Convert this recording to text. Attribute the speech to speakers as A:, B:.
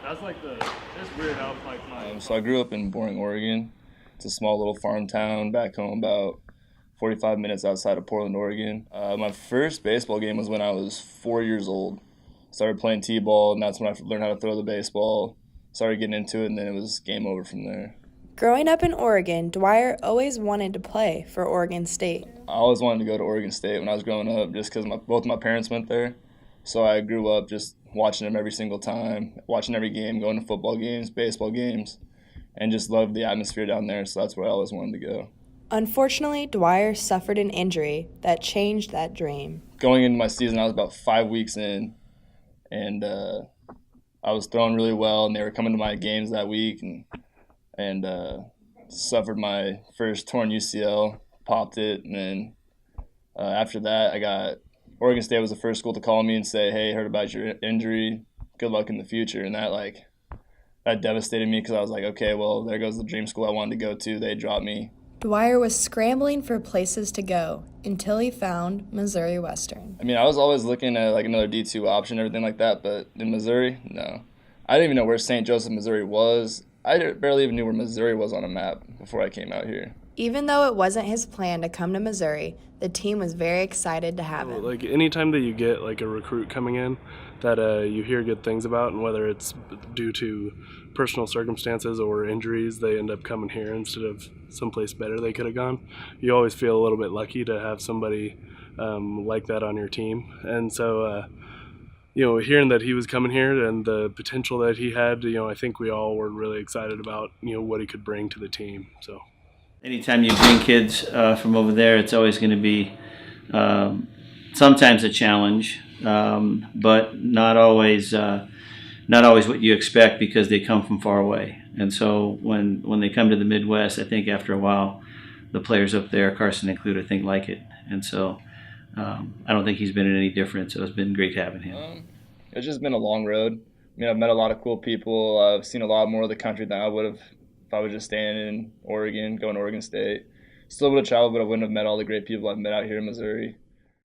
A: That's like it's weird how like my.
B: So I grew up in Boring, Oregon. It's a small little farm town back home, about 45 minutes outside of Portland, Oregon. My first baseball game was when I was 4 years old. Started playing t-ball, and that's when I learned how to throw the baseball. Started getting into it, and then it was game over from there.
C: Growing up in Oregon, Dwyer always wanted to play for Oregon State.
B: I always wanted to go to Oregon State when I was growing up, just because both my parents went there. So I grew up just watching them every single time, watching every game, going to football games, baseball games, and just loved the atmosphere down there. So that's where I always wanted to go.
C: Unfortunately, Dwyer suffered an injury that changed that dream.
B: Going into my season, I was about 5 weeks in, and I was throwing really well, and they were coming to my games that week, and suffered my first torn UCL, popped it, and then after that, Oregon State was the first school to call me and say, "Hey, heard about your injury. Good luck in the future." And that devastated me because I was like, "Okay, well, there goes the dream school I wanted to go to. They dropped me."
C: Dwyer was scrambling for places to go until he found Missouri Western.
B: I mean, I was always looking at like another D2 option, everything like that, but in Missouri, no. I didn't even know where St. Joseph, Missouri was. I barely even knew where Missouri was on a map before I came out here.
C: Even though it wasn't his plan to come to Missouri, the team was very excited to have him.
A: Like anytime that you get like a recruit coming in that you hear good things about, and whether it's due to personal circumstances or injuries, they end up coming here instead of someplace better they could have gone. You always feel a little bit lucky to have somebody like that on your team. And so, hearing that he was coming here and the potential that he had, I think we all were really excited about, what he could bring to the team. So.
D: Anytime you bring kids from over there, it's always going to be sometimes a challenge, but not always what you expect because they come from far away. And so when they come to the Midwest, I think after a while, the players up there, Carson included, I think like it. And so I don't think he's been in any different. So it's been great having him.
B: It's just been a long road. I mean, I've met a lot of cool people. I've seen a lot more of the country than I would have if I was just staying in Oregon, going to Oregon State. Still would have traveled, but I wouldn't have met all the great people I've met out here in Missouri.